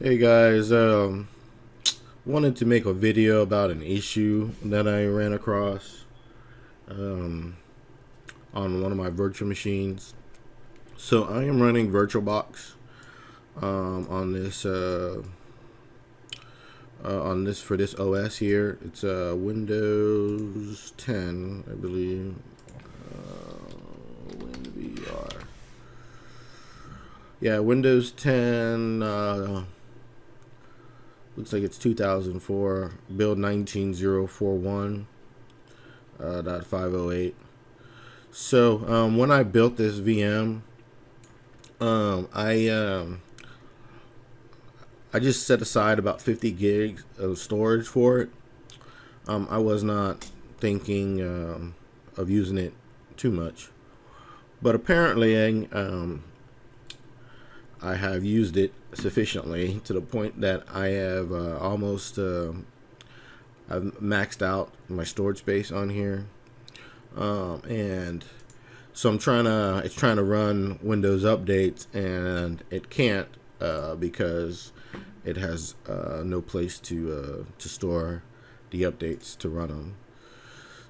Hey guys, wanted to make a video about an issue that I ran across um, on one of my virtual machines. So I am running VirtualBox on this for this OS here. It's Windows 10, I believe. WinVR. Yeah, Windows 10. Looks like it's 2004, build 19041 .508. So when I built this VM, I just set aside about 50 gigs of storage for it. I was not thinking of using it too much, but apparently I have used it sufficiently to the point that I have almost I've maxed out my storage space on here, and so it's trying to run Windows updates, and it can't because it has no place to store the updates to run them.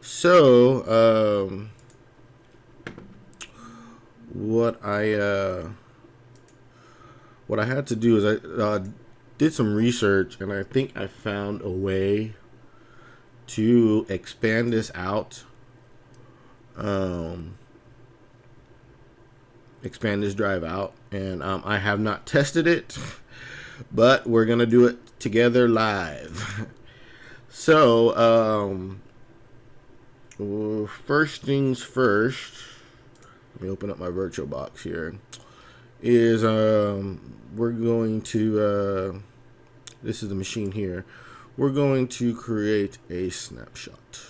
So what I had to do is I did some research, and I think I found a way to expand this out, expand this drive out, and I have not tested it, but we're gonna do it together live. So first things first, let me open up my VirtualBox here. Is we're going to this is the machine here. We're going to create a snapshot.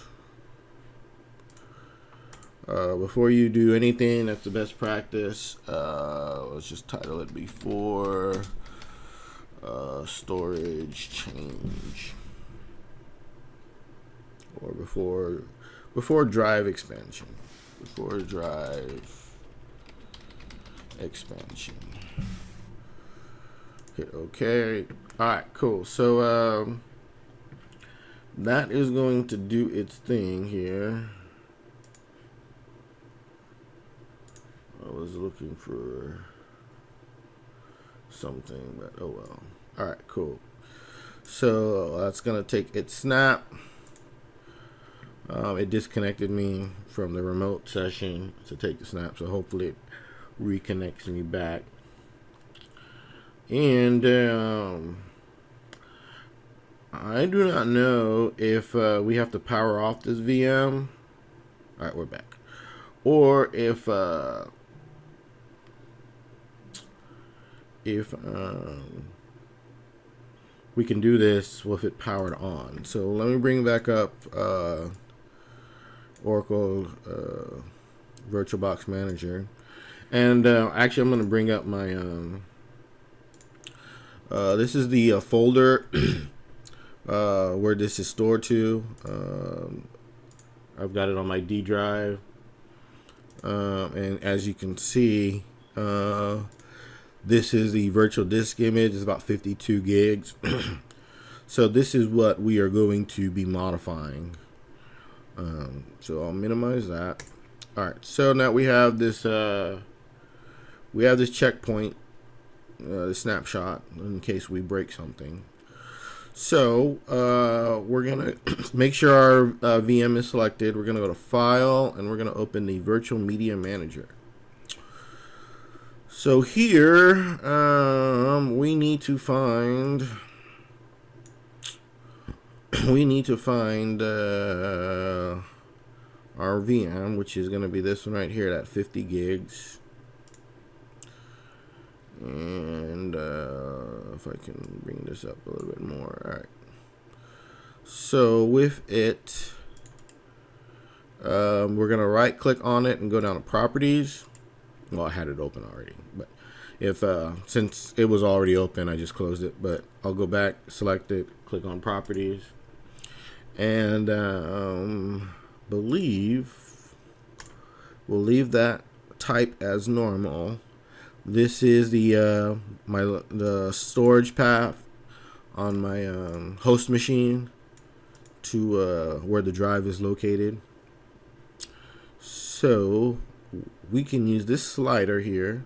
Before you do anything, that's the best practice. Let's just title it before storage change, or before drive expansion. Before drive expansion. Hit OK. Alright, cool. So that is going to do its thing here. I was looking for something, but oh well. Alright, cool. So that's gonna take its snap. It disconnected me from the remote session to take the snap, so hopefully it reconnects me back. And I do not know if we have to power off this VM. All right, we're back. Or if we can do this with it powered on. So let me bring back up Oracle VirtualBox Manager. And actually, I'm going to bring up my this is the folder where this is stored to. I've got it on my D drive, and as you can see, this is the virtual disk image. It's about 52 gigs. So this is what we are going to be modifying. So I'll minimize that. All right. So now we have this. We have this checkpoint, the snapshot, in case we break something. So we're gonna make sure our VM is selected. We're gonna go to File, and we're gonna open the Virtual Media Manager. So here we need to find our VM, which is gonna be this one right here, that 50 gigs. And if I can bring this up a little bit more. All right. So with it, we're gonna right click on it and go down to Properties. Well, I had it open already, but if since it was already open, I just closed it. But I'll go back, select it, click on Properties, and believe we'll leave that type as normal. This is the the storage path on my host machine to where the drive is located. So we can use this slider here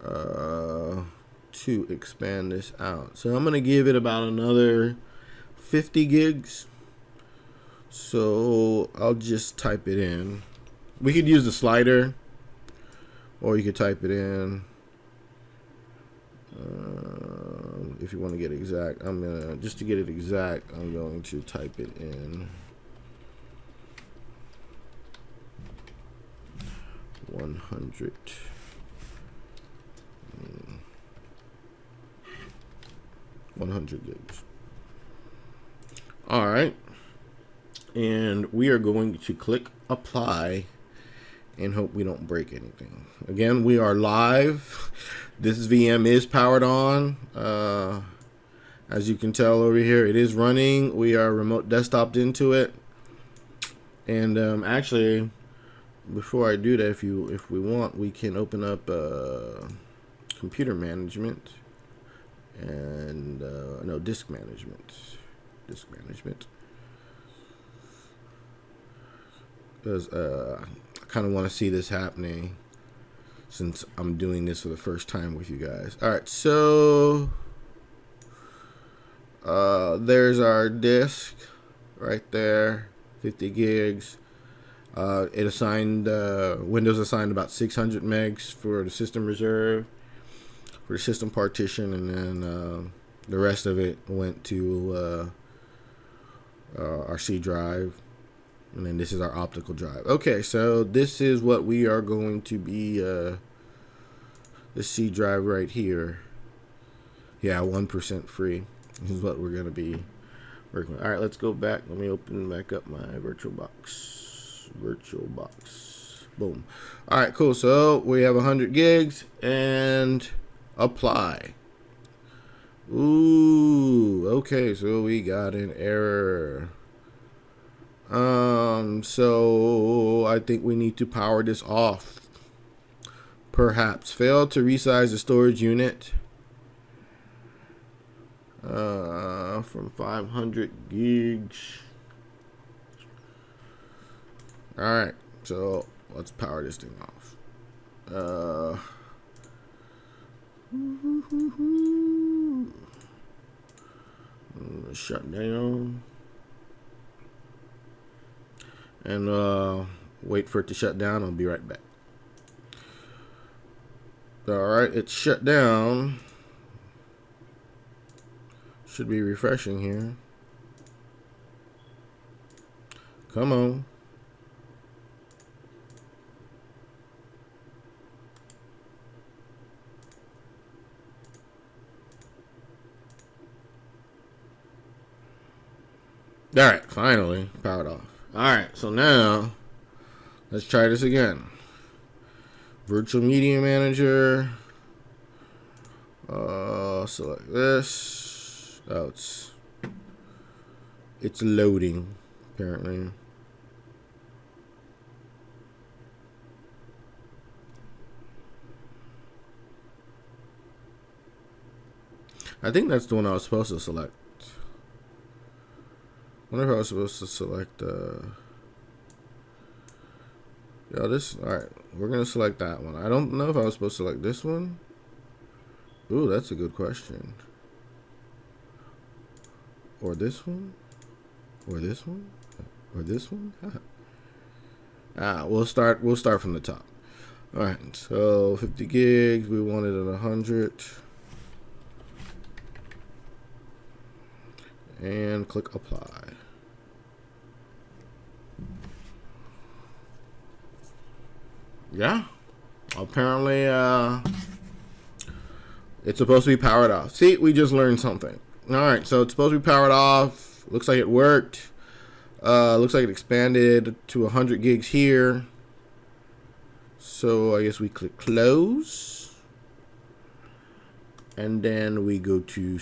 to expand this out. So I'm gonna give it about another 50 gigs. So I'll just type it in. We could use the slider, or you could type it in. If you want to get exact, I'm gonna, just to get it exact, I'm going to type it in 100. 100 gigs. All right, and we are going to click apply and hope we don't break anything. Again, we are live. This VM is powered on. As you can tell over here, it is running. We are remote desktoped into it. And actually, before I do that, if we want, we can open up computer management and no, disk management. Because I kind of want to see this happening since I'm doing this for the first time with you guys. All right, so there's our disk right there, 50 gigs. It assigned Windows assigned about 600 megs for the system reserve, for the system partition, and then the rest of it went to our C drive. And then this is our optical drive. Okay, so this is what we are going to be, the C drive right here. Yeah, 1% free. This is what we're going to be working with. All right, let's go back. Let me open back up my VirtualBox. Boom. All right, cool. So we have 100 gigs and apply. Ooh, okay, so we got an error. So I think we need to power this off. Perhaps failed to resize the storage unit from 500 gigs. All right, so let's power this thing off. Shut down. And wait for it to shut down. I'll be right back. Alright, it's shut down. Should be refreshing here. Come on. Alright, finally powered off. Alright, so now let's try this again. Virtual Media Manager. Select this. Oh, it's loading, apparently. I think that's the one I was supposed to select. I wonder if I was supposed to select this. Alright, we're gonna select that one. I don't know if I was supposed to select this one. Ooh, that's a good question. Or this one? Or this one? Or this one? We'll start from the top. Alright, so 50 gigs, we wanted at 100. And click apply. Yeah, apparently it's supposed to be powered off. See, we just learned something. All right, so it's supposed to be powered off. Looks like it worked. Looks like it expanded to 100 gigs here. So I guess we click close, and then we go to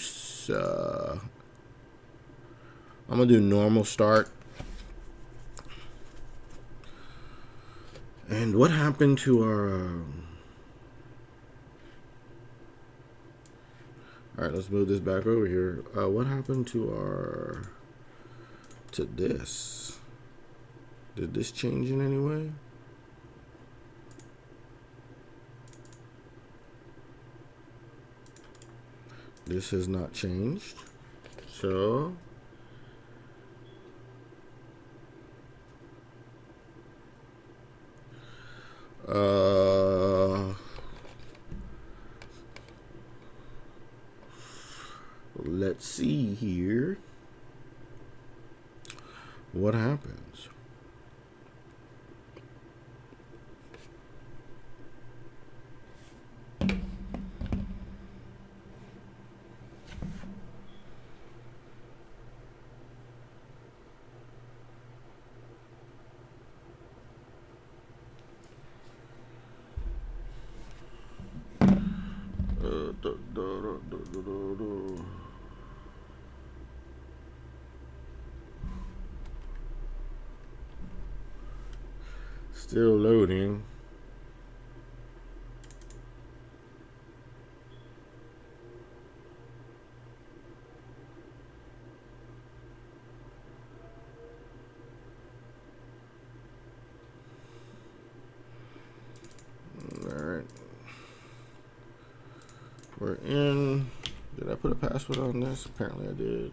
I'm gonna do normal start. And what happened to our All right, let's move this back over here. What happened to this? Did this change in any way? This has not changed. So let's see here what happens. Still loading. All right. We're in. Did I put a password on this? Apparently I did.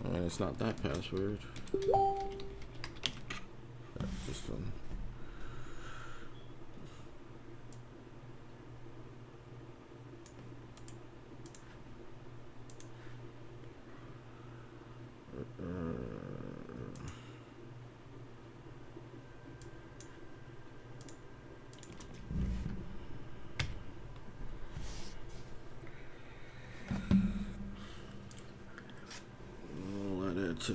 And it's not that password. That's this one. Let it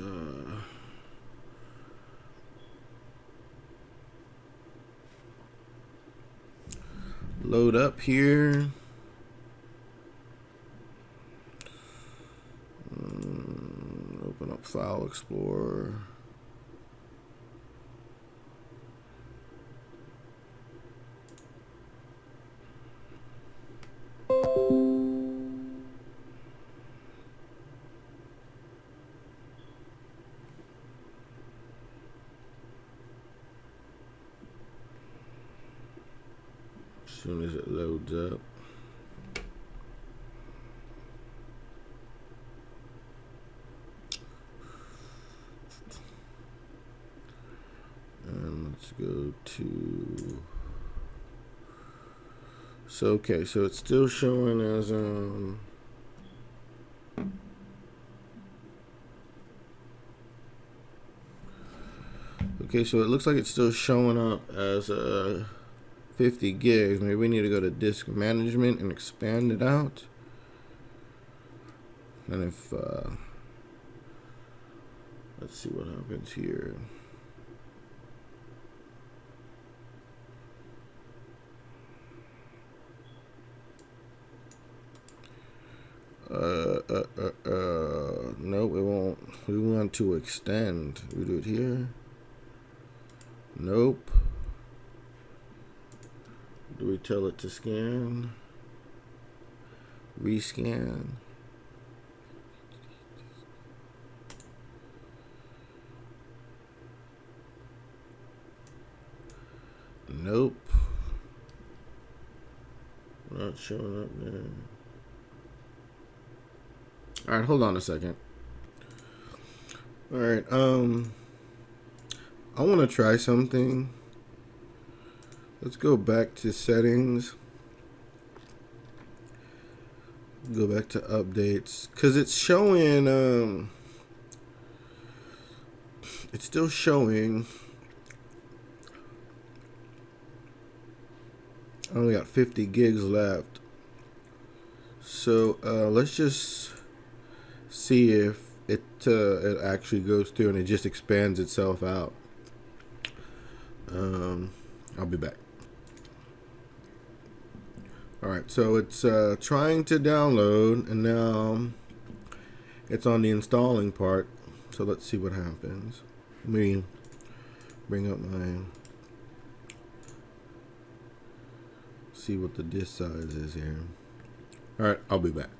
load up here. Open up File Explorer. As soon as it loads up. And let's go to, so okay, so it's still showing as okay, so it looks like it's still showing up as 50 gigs. Maybe we need to go to disk management and expand it out. And if let's see what happens here. Nope, it won't. We want to extend. We do it here. Nope. Do we tell it to scan? Rescan. Nope. Not showing up there. All right, hold on a second. All right, I want to try something. Let's go back to settings. Go back to updates, because it's showing, it's still showing. I only got 50 gigs left. So let's just see if it actually goes through and it just expands itself out. I'll be back. Alright, so it's trying to download, and now it's on the installing part. So let's see what happens. Let me bring up my, see what the disk size is here. All right, I'll be back.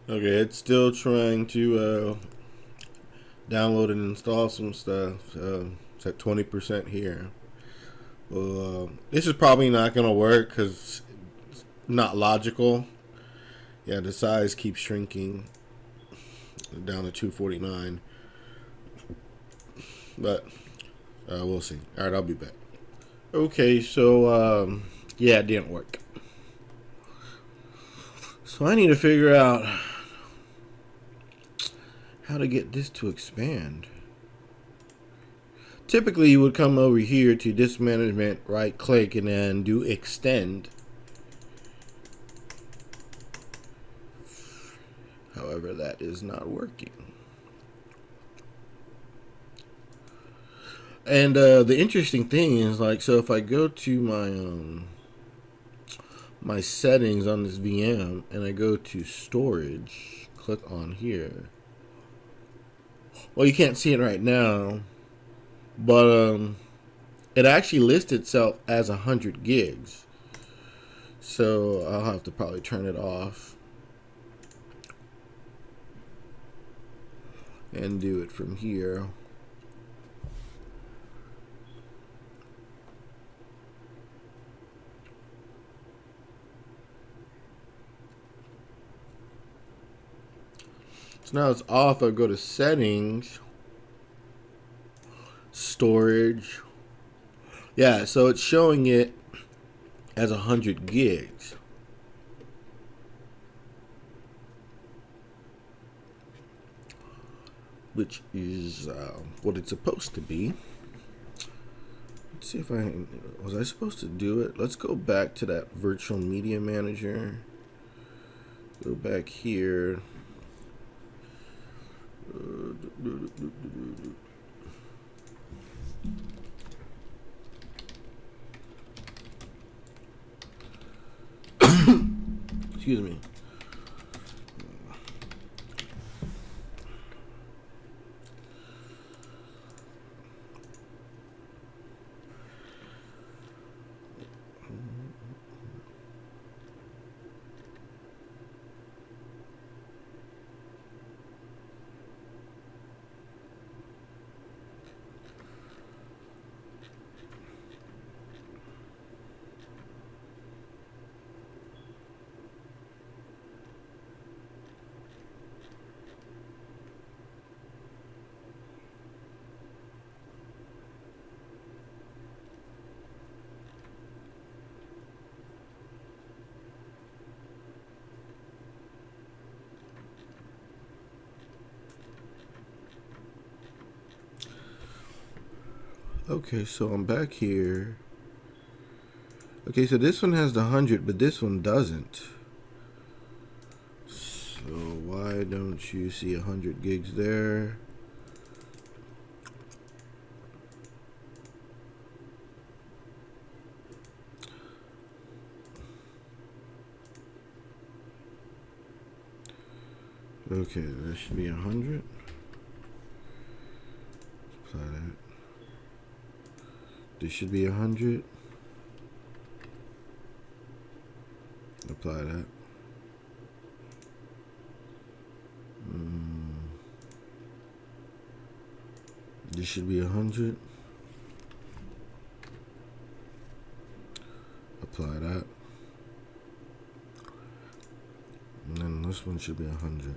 Okay, it's still trying to download and install some stuff. It's at 20% here. Well, this is probably not going to work because it's not logical. Yeah, the size keeps shrinking down to 249. But we'll see. All right, I'll be back. Okay, so yeah, it didn't work. So I need to figure out how to get this to expand. Typically, you would come over here to disk management, right click, and then do extend. However, that is not working. And the interesting thing is, like, so if I go to my my settings on this VM and I go to storage, click on here. Well, you can't see it right now, but it actually lists itself as 100 gigs. So I'll have to probably turn it off and do it from here. So now it's off. I go to settings, storage. Yeah, so it's showing it as 100 gigs. Which is what it's supposed to be. Let's see if was I supposed to do it? Let's go back to that virtual media manager. Go back here. Excuse me. Okay, so I'm back here. Okay, so this one has the 100, but this one doesn't. So why don't you see 100 gigs there? Okay, that should be 100. Apply that. This should be 100. Apply that. This should be 100. Apply that. And then this one should be 100.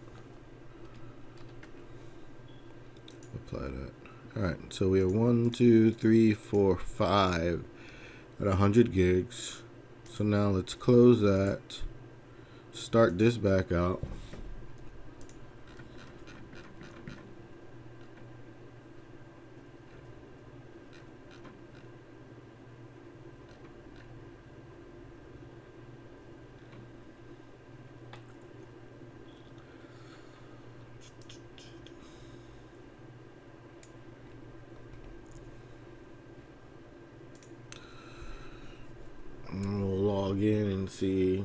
Apply that. Alright, so we have 1, 2, 3, 4, 5 at 100 gigs. So now let's close that. Start this back out. And we'll log in and see.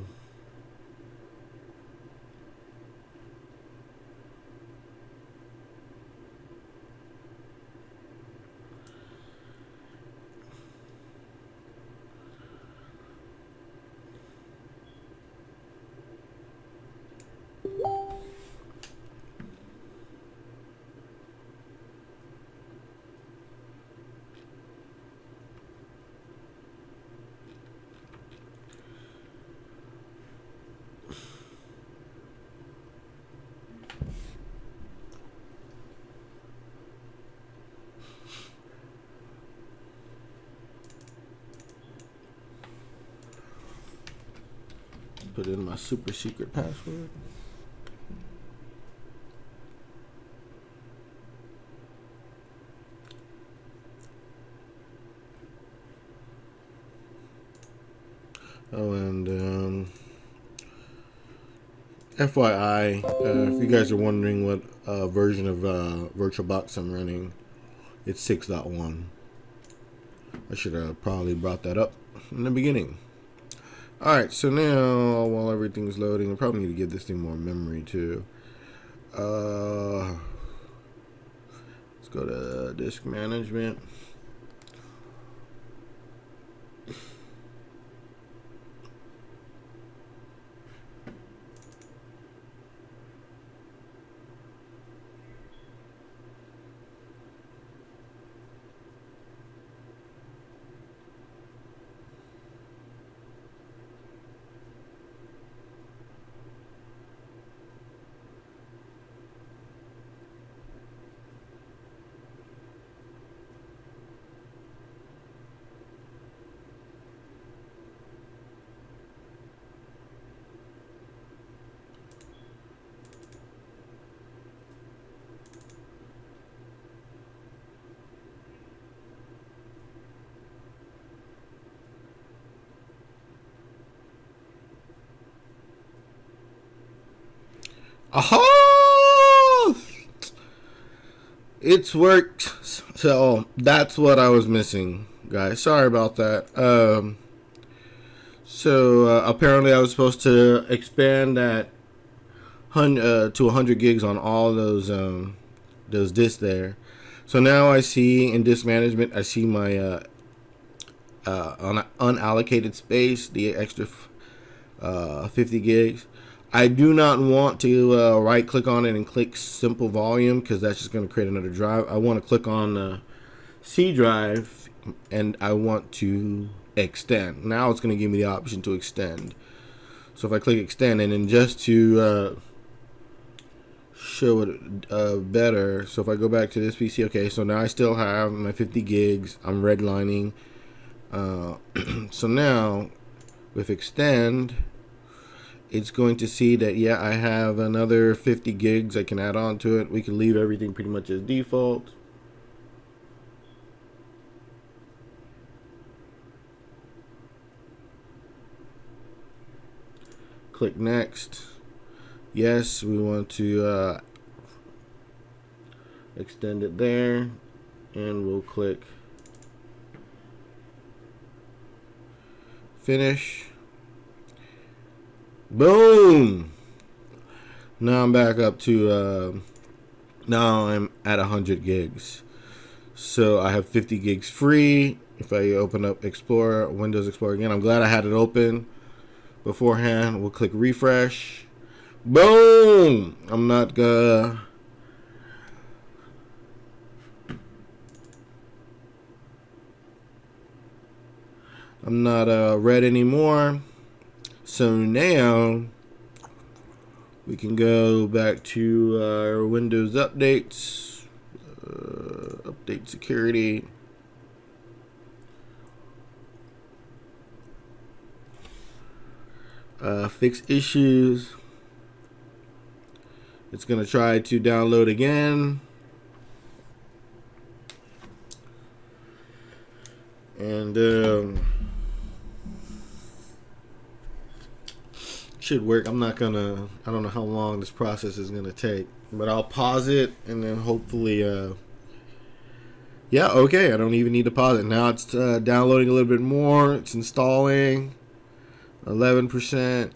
Put in my super secret password. Oh, and FYI, if you guys are wondering what version of VirtualBox I'm running, it's 6.1. I should have probably brought that up in the beginning. Alright, so now while everything's loading, I probably need to give this thing more memory too. Let's go to disk management. Aha! It's worked. So that's what I was missing, guys. Sorry about that. Apparently I was supposed to expand that to 100 gigs on all those disks there. So now I see in disk management, I see my unallocated space, the extra 50 gigs. I do not want to right click on it and click simple volume, because that's just going to create another drive. I want to click on the C drive and I want to extend. Now it's going to give me the option to extend. So if I click extend, and then just to show it better, so if I go back to this PC, okay, so now I still have my 50 gigs. I'm redlining. So now with extend, it's going to see that, yeah, I have another 50 gigs I can add on to it. We can leave everything pretty much as default. Click next. Yes, we want to extend it there, and we'll click finish. Boom! Now I'm back up to now I'm at 100 gigs. So I have 50 gigs free. If I open up Explorer, Windows Explorer again, I'm glad I had it open beforehand. We'll click refresh. Boom! I'm not red anymore. So now we can go back to our Windows updates, update security. Fix issues. It's going to try to download again. And should work. I don't know how long this process is gonna take, but I'll pause it and then hopefully yeah, okay, I don't even need to pause it. Now it's downloading a little bit more. It's installing 11%.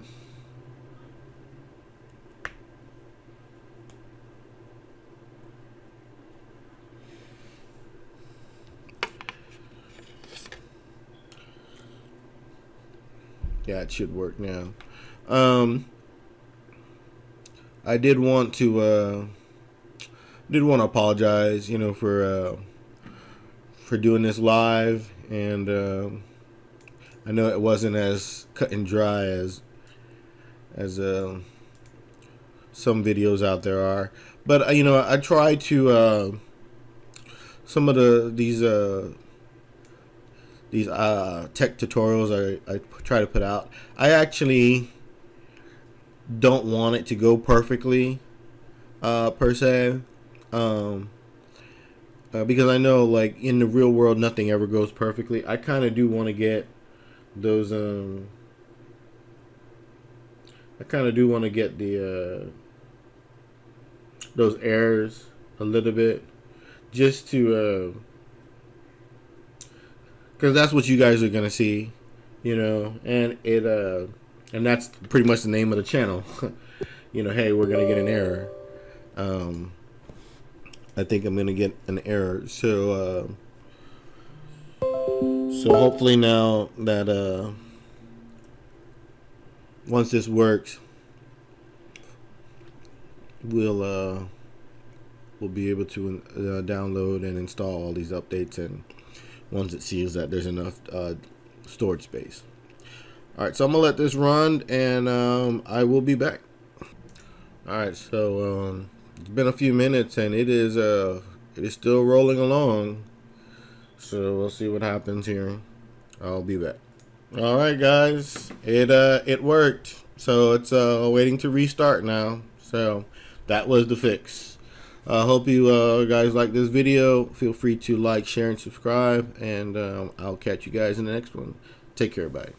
Yeah, it should work now. I did want to apologize, for doing this live, and I know it wasn't as cut and dry as some videos out there are. But you know, I try to some of these tech tutorials I try to put out. I actually don't want it to go perfectly per se, because I know, like, in the real world nothing ever goes perfectly. I kind of do want to get those I kind of do want to get the those errors a little bit, just to because that's what you guys are gonna see, you know, and and that's pretty much the name of the channel. You know, hey, we're gonna get an error. I think I'm gonna get an error, so hopefully now that once this works, we'll be able to download and install all these updates, and once it sees that there's enough storage space. Alright, so I'm gonna let this run, and I will be back. Alright, so it's been a few minutes, and it is still rolling along, so we'll see what happens here. I'll be back. Alright guys, it worked. So it's waiting to restart now. So that was the fix. I hope you guys like this video. Feel free to like, share, and subscribe, and I'll catch you guys in the next one. Take care, bye.